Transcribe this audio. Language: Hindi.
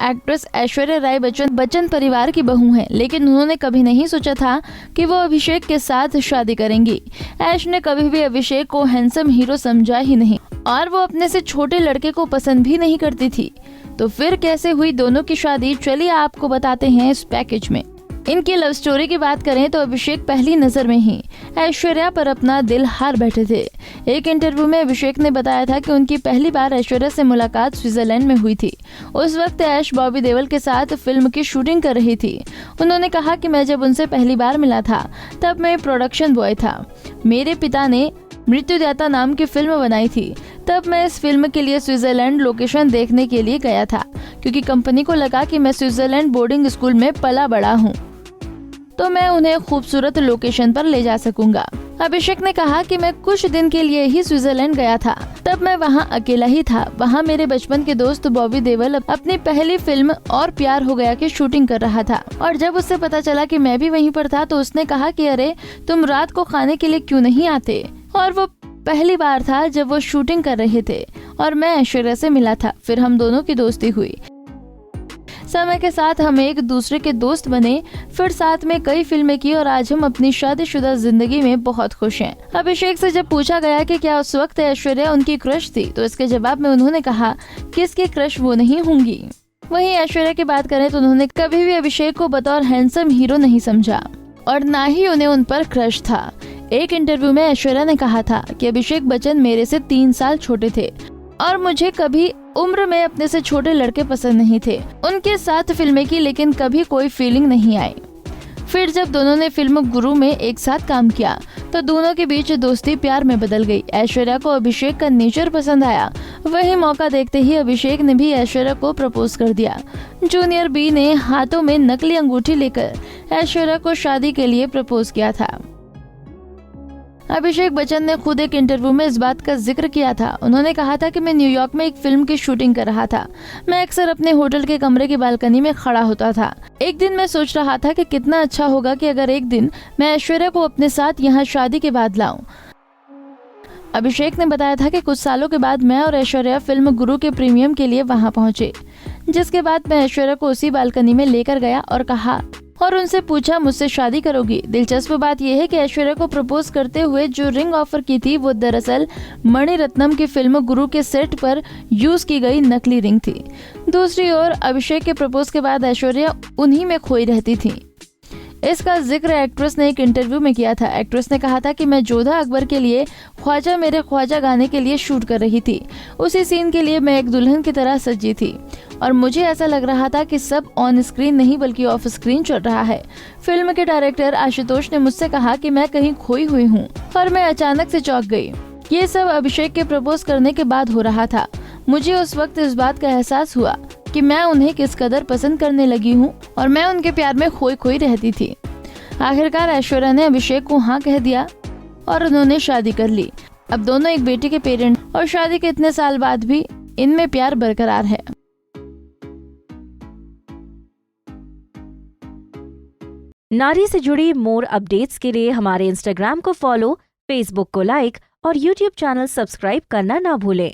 एक्ट्रेस ऐश्वर्या राय बच्चन परिवार की बहू हैं, लेकिन उन्होंने कभी नहीं सोचा था कि वो अभिषेक के साथ शादी करेंगी। ऐश ने कभी भी अभिषेक को हैंडसम हीरो समझा ही नहीं और वो अपने से छोटे लड़के को पसंद भी नहीं करती थी। तो फिर कैसे हुई दोनों की शादी, चलिए आपको बताते हैं इस पैकेज में। इनकी लव स्टोरी की बात करें तो अभिषेक पहली नजर में ही ऐश्वर्या पर अपना दिल हार बैठे थे। एक इंटरव्यू में अभिषेक ने बताया था कि उनकी पहली बार ऐश्वर्या से मुलाकात स्विट्जरलैंड में हुई थी। उस वक्त ऐश बॉबी देओल के साथ फिल्म की शूटिंग कर रही थी। उन्होंने कहा कि मैं जब उनसे पहली बार मिला था तब मैं प्रोडक्शन बॉय था। मेरे पिता ने मृत्युदाता नाम की फिल्म बनाई थी। तब मैं इस फिल्म के लिए स्विट्जरलैंड लोकेशन देखने के लिए गया था, क्योंकि कंपनी को लगा कि मैं स्विट्जरलैंड बोर्डिंग स्कूल में पला बड़ा हूँ, तो मैं उन्हें खूबसूरत लोकेशन पर ले जा सकूंगा। अभिषेक ने कहा कि मैं कुछ दिन के लिए ही स्विट्जरलैंड गया था। तब मैं वहां अकेला ही था। वहां मेरे बचपन के दोस्त बॉबी देओल अपनी पहली फिल्म और प्यार हो गया की शूटिंग कर रहा था, और जब उसे पता चला कि मैं भी वहीं पर था तो उसने कहा कि अरे तुम रात को खाने के लिए क्यों नहीं आते। और वो पहली बार था जब वो शूटिंग कर रहे थे और मैं ऐश्वर्या से मिला था। फिर हम दोनों की दोस्ती हुई। समय के साथ हम एक दूसरे के दोस्त बने, फिर साथ में कई फिल्में की और आज हम अपनी शादीशुदा जिंदगी में बहुत खुश हैं। अभिषेक से जब पूछा गया कि क्या उस वक्त ऐश्वर्या उनकी क्रश थी, तो इसके जवाब में उन्होंने कहा कि इसकी क्रश वो नहीं होंगी। वहीं ऐश्वर्या की बात करें तो उन्होंने कभी भी अभिषेक को बतौर हैंडसम हीरो नहीं समझा और ना ही उन्हें उन पर क्रश था। एक इंटरव्यू में ऐश्वर्या ने कहा था कि अभिषेक बच्चन मेरे से 3 साल छोटे थे और मुझे कभी उम्र में अपने से छोटे लड़के पसंद नहीं थे। उनके साथ फिल्में की लेकिन कभी कोई फीलिंग नहीं आई। फिर जब दोनों ने फिल्म गुरु में एक साथ काम किया तो दोनों के बीच दोस्ती प्यार में बदल गई। ऐश्वर्या को अभिषेक का नेचर पसंद आया। वही मौका देखते ही अभिषेक ने भी ऐश्वर्या को प्रपोज कर दिया। जूनियर बी ने हाथों में नकली अंगूठी लेकर ऐश्वर्या को शादी के लिए प्रपोज किया था। अभिषेक बच्चन ने खुद एक इंटरव्यू में इस बात का जिक्र किया था। उन्होंने कहा था कि मैं न्यूयॉर्क में एक फिल्म की शूटिंग कर रहा था। मैं अक्सर अपने होटल के कमरे की बालकनी में खड़ा होता था। एक दिन मैं सोच रहा था कि कितना अच्छा होगा कि अगर एक दिन मैं ऐश्वर्या को अपने साथ यहाँ शादी के बाद लाऊं। अभिषेक ने बताया था कि कुछ सालों के बाद मैं और ऐश्वर्या फिल्म गुरु के प्रीमियम के लिए वहाँ पहुँचे, जिसके बाद मैं ऐश्वर्या को उसी बालकनी में लेकर गया और उनसे पूछा मुझसे शादी करोगी। दिलचस्प बात यह है कि ऐश्वर्या को प्रपोज करते हुए जो रिंग ऑफर की थी वो दरअसल मणिरत्नम की फिल्म गुरु के सेट पर यूज की गई नकली रिंग थी। दूसरी ओर अभिषेक के प्रपोज के बाद ऐश्वर्या उन्हीं में खोई रहती थी। इसका जिक्र एक्ट्रेस ने एक इंटरव्यू में किया था। एक्ट्रेस ने कहा था कि मैं जोधा अकबर के लिए ख्वाजा मेरे ख्वाजा गाने के लिए शूट कर रही थी। उसी सीन के लिए मैं एक दुल्हन की तरह सजी थी और मुझे ऐसा लग रहा था कि सब ऑन स्क्रीन नहीं बल्कि ऑफ स्क्रीन चल रहा है। फिल्म के डायरेक्टर आशुतोष ने मुझसे कहा कि मैं कहीं खोई हुई हूँ और मैं अचानक से चौंक गई। ये सब अभिषेक के प्रपोज करने के बाद हो रहा था। मुझे उस वक्त इस बात का एहसास हुआ कि मैं उन्हें किस कदर पसंद करने लगी हूँ और मैं उनके प्यार में खोई रहती थी। आखिरकार ऐश्वर्या ने अभिषेक को हाँ कह दिया और उन्होंने शादी कर ली। अब दोनों एक बेटे के पेरेंट और शादी के इतने साल बाद भी इनमें प्यार बरकरार है। नारी से जुड़ी मोर अपडेट्स के लिए हमारे इंस्टाग्राम को फॉलो, फेसबुक को लाइक और यूट्यूब चैनल सब्सक्राइब करना ना भूलें।